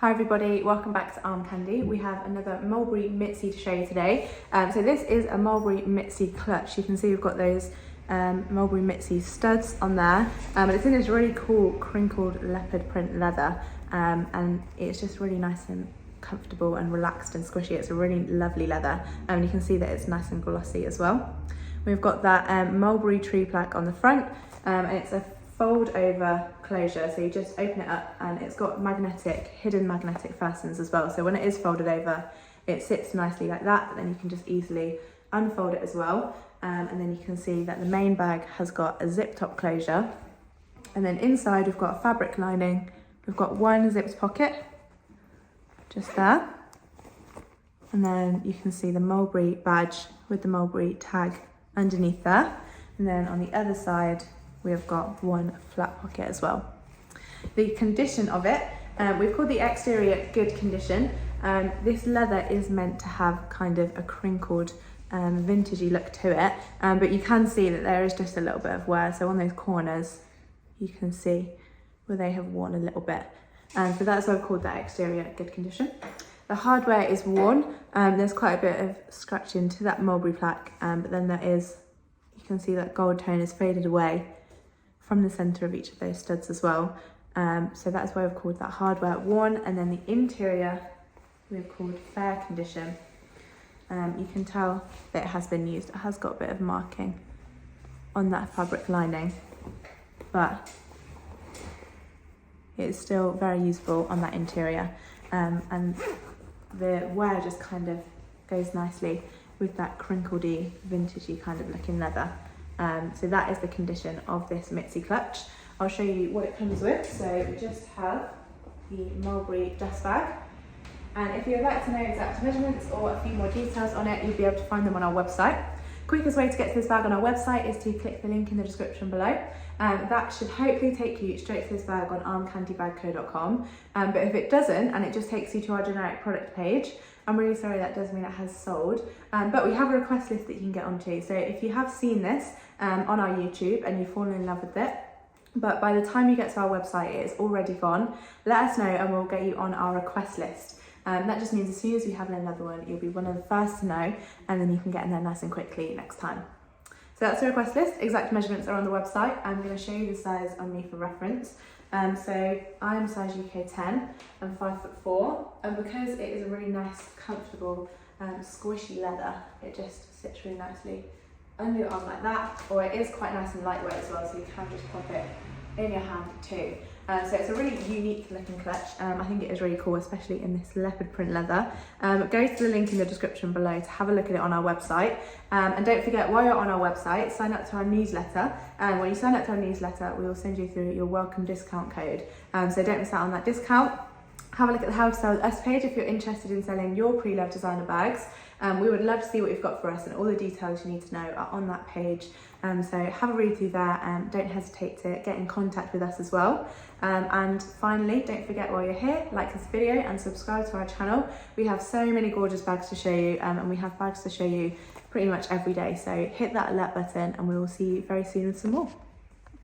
Hi everybody, welcome back to Armcandy. We have another Mulberry Mitzy to show you today. So this is a Mulberry Mitzy clutch. You can see we've got those Mulberry Mitzy studs on there. And it's in this really cool crinkled leopard print leather. And it's just really nice and comfortable and relaxed and squishy. It's a really lovely leather. And you can see that it's nice and glossy as well. We've got that mulberry tree plaque on the front, and it's a fold over closure, so you just open it up and it's got hidden magnetic fasteners as well, so when it is folded over it sits nicely like that, but then you can just easily unfold it as well. And then you can see that the main bag has got a zip top closure, and then inside we've got a fabric lining. We've got one zipped pocket just there, and then you can see the Mulberry badge with the Mulberry tag underneath there, and then on the other side we have got one flat pocket as well. The condition of it, we've called the exterior good condition. This leather is meant to have kind of a crinkled vintagey look to it, but you can see that there is just a little bit of wear. So on those corners you can see where they have worn a little bit, so that's why I've called that exterior good condition. The hardware is worn. There's quite a bit of scratching to that mulberry plaque, but then you can see that gold tone is faded away from the centre of each of those studs as well. So that's why we've called that hardware worn. And then the interior we've called fair condition. You can tell that it has been used. It has got a bit of marking on that fabric lining, but it's still very usable on that interior. And the wear just kind of goes nicely with that crinkledy, vintagey kind of looking leather. So that is the condition of this Mitzy clutch. I'll show you what it comes with. So we just have the Mulberry dust bag. And if you'd like to know exact measurements or a few more details on it, you'll be able to find them on our website. Quickest way to get to this bag on our website is to click the link in the description below. That should hopefully take you straight to this bag on armcandybagco.com. But if it doesn't, and it just takes you to our generic product page, I'm really sorry, that does mean it has sold. But we have a request list that you can get onto. So if you have seen this on our YouTube and you've fallen in love with it, but by the time you get to our website it is already gone, let us know and we'll get you on our request list. That just means as soon as we have another one, you'll be one of the first to know, and then you can get in there nice and quickly next time. So that's the request list. Exact measurements are on the website. I'm going to show you the size on me for reference. So I'm size UK 10 and 5'4", and because it is a really nice, comfortable, squishy leather, it just sits really nicely under your arm like that, or it is quite nice and lightweight as well, so you can just pop it in your hand too. So it's a really unique looking clutch. I think it is really cool, especially in this leopard print leather. Go to the link in the description below to have a look at it on our website. And don't forget, while you're on our website, sign up to our newsletter. When you sign up to our newsletter, we will send you through your welcome discount code. So don't miss out on that discount. Have a look at the How to Sell With Us page if you're interested in selling your pre-loved designer bags. We would love to see what you've got for us, and all the details you need to know are on that page. So have a read through there, and don't hesitate to get in contact with us as well. And finally, don't forget, while you're here, like this video and subscribe to our channel. We have so many gorgeous bags to show you, and we have bags to show you pretty much every day. So hit that alert button and we will see you very soon with some more.